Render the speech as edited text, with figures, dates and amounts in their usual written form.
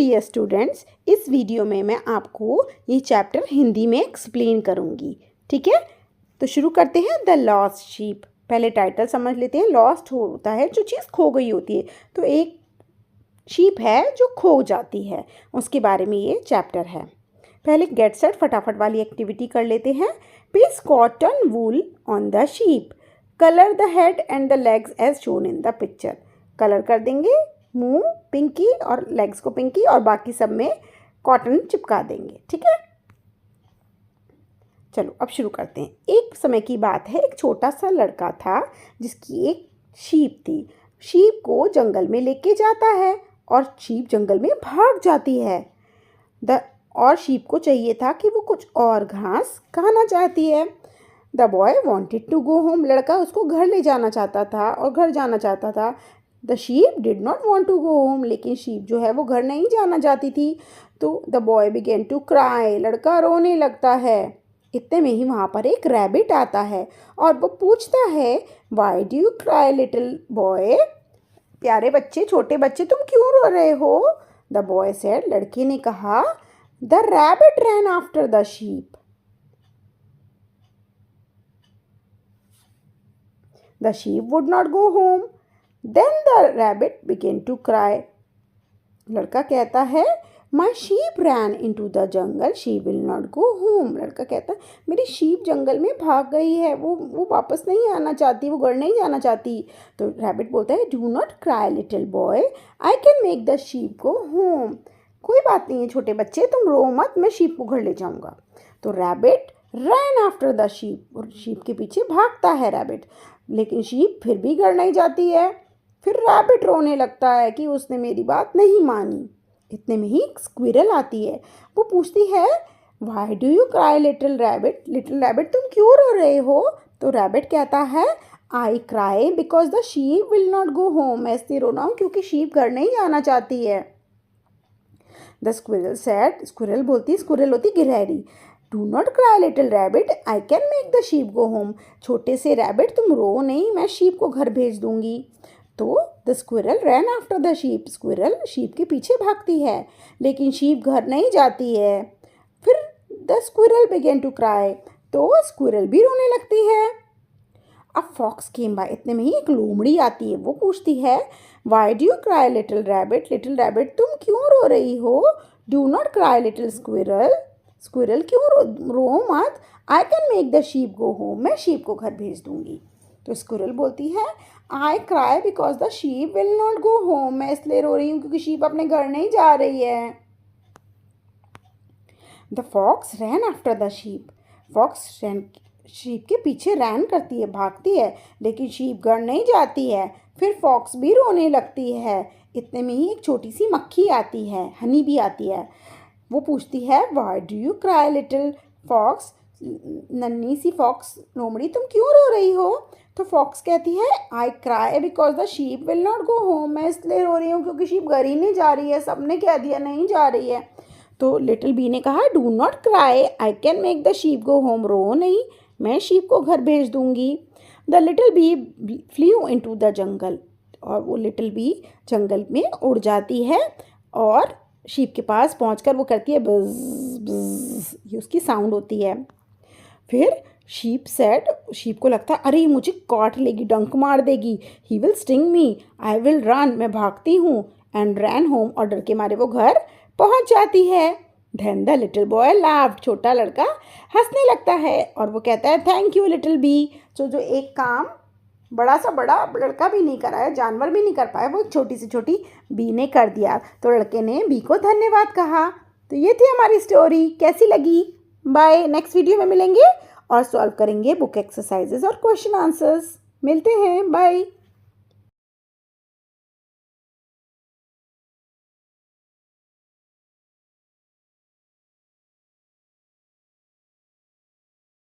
Dear students, इस video में मैं आपको ये चैप्टर हिंदी में एक्सप्लेन करूँगी। ठीक है, तो शुरू करते हैं। The lost sheep. पहले टाइटल समझ लेते हैं। लॉस्ट होता है जो चीज़ खो गई होती है, तो एक शीप है जो खो जाती है, उसके बारे में ये चैप्टर है। पहले गेट सेट फटाफट वाली एक्टिविटी कर लेते हैं। Paste cotton wool on the sheep. Colour the head and the legs as shown in the picture. Colour कर देंगे, मुंह पिंकी और लेग्स को पिंकी और बाकी सब में कॉटन चिपका देंगे। ठीक है, चलो अब शुरू करते हैं। एक समय की बात है, एक छोटा सा लड़का था जिसकी एक शीप थी। शीप को जंगल में लेके जाता है और शीप जंगल में भाग जाती है। और शीप को चाहिए था कि वो कुछ और घास खाना चाहती है। The boy wanted to go home. लड़का उसको घर ले जाना चाहता था और घर जाना चाहता था। The sheep did not want to go home. लेकिन शीप जो है वो घर नहीं जाना चाहती थी। तो the boy began to cry. लड़का रोने लगता है। इतने में ही वहाँ पर एक रैबिट आता है और वो पूछता है, why do you cry little boy. प्यारे बच्चे, छोटे बच्चे, तुम क्यों रो रहे हो। The boy said. लड़के ने कहा, the rabbit ran after the sheep. The sheep would not go home. Then the rabbit began to cry. लड़का कहता है, my sheep ran into the jungle, she will not go home. लड़का कहता है, मेरी शीप जंगल में भाग गई है, वो वापस नहीं आना चाहती, वो घर नहीं जाना चाहती। तो रैबिट बोलता है, do not cry little boy, I can make the sheep go home. कोई बात नहीं है छोटे बच्चे, तुम रो मत, मैं शीप को घर ले जाऊंगा। तो rabbit ran after the sheep. और शीप के पीछे भागता है रैबिट, लेकिन शीप फिर भी घर नहीं जाती है। फिर रैबिट रोने लगता है कि उसने मेरी बात नहीं मानी। इतने में ही स्क्विरल आती है। वो पूछती है, why do you cry little rabbit. Little rabbit, तुम क्यों रो रहे हो। तो रैबिट कहता है, I cry because the sheep will not go home. मैं इसलिए रो रहा हूँ क्योंकि शीप घर नहीं जाना चाहती है। The squirrel said. स्क्विरल बोलती, स्क्विरल होती गिलहरी, do not cry little rabbit, I can make the sheep go home. छोटे से रैबिट, तुम रो नहीं, मैं शीप को घर भेज दूंगी। तो the squirrel rain after the sheep. Squirrel sheep के पीछे भागती है, लेकिन शीप घर नहीं जाती है। फिर the squirrel began to cry. तो स्क्विरल भी रोने लगती है। अब फॉक्स केम बाय। इतने में ही एक लोमड़ी आती है। वो पूछती है, why do you cry little rabbit. Little rabbit, तुम क्यों रो रही हो। Do not cry little squirrel. Squirrel, क्यों रो मत, आई can make the sheep go home. मैं शीप को घर भेज दूंगी। तो स्क्विरल बोलती है, I cry because the sheep will not go home. मैं इसलिए रो रही हूँ क्योंकि शीप अपने घर नहीं जा रही है। The fox ran after the sheep. Fox sheep के पीछे रैन करती है, भागती है, लेकिन शीप घर नहीं जाती है। फिर फॉक्स भी रोने लगती है। इतने में ही एक छोटी सी मक्खी आती है, हनी भी आती है। वो पूछती है, why do you cry little fox. नन्ही सी फॉक्स लोमड़ी, तुम क्यों रो रही हो। तो फॉक्स कहती है, I cry because the sheep will not go home. मैं इसलिए रो रही हूँ क्योंकि शीप घर ही नहीं जा रही है, सबने कह दिया नहीं जा रही है। तो लिटिल बी ने कहा, do not cry, I can make the sheep go home. रो नहीं, मैं शीप को घर भेज दूंगी। The little bee flew into the jungle. और वो लिटिल बी जंगल में उड़ जाती है और शीप के पास पहुंचकर वो करती है बज़ बज़, ये उसकी साउंड होती है। फिर शीप सेड। शीप को लगता है, अरे मुझे काट लेगी, डंक मार देगी, he will sting me, I will run. मैं भागती हूँ। And ran home. और डर के मारे वो घर पहुंच जाती है। Then the little boy laughed. छोटा लड़का हंसने लगता है और वो कहता है, थैंक यू लिटिल बी। जो एक काम बड़ा सा बड़ा लड़का भी नहीं करा है, जानवर भी नहीं कर पाया, वो एक छोटी से छोटी बी ने कर दिया। तो लड़के ने बी को धन्यवाद कहा। तो ये थी हमारी स्टोरी। कैसी लगी। बाय। नेक्स्ट वीडियो में मिलेंगे और सॉल्व करेंगे बुक एक्सरसाइजेस और क्वेश्चन आंसर्स। मिलते हैं। बाय।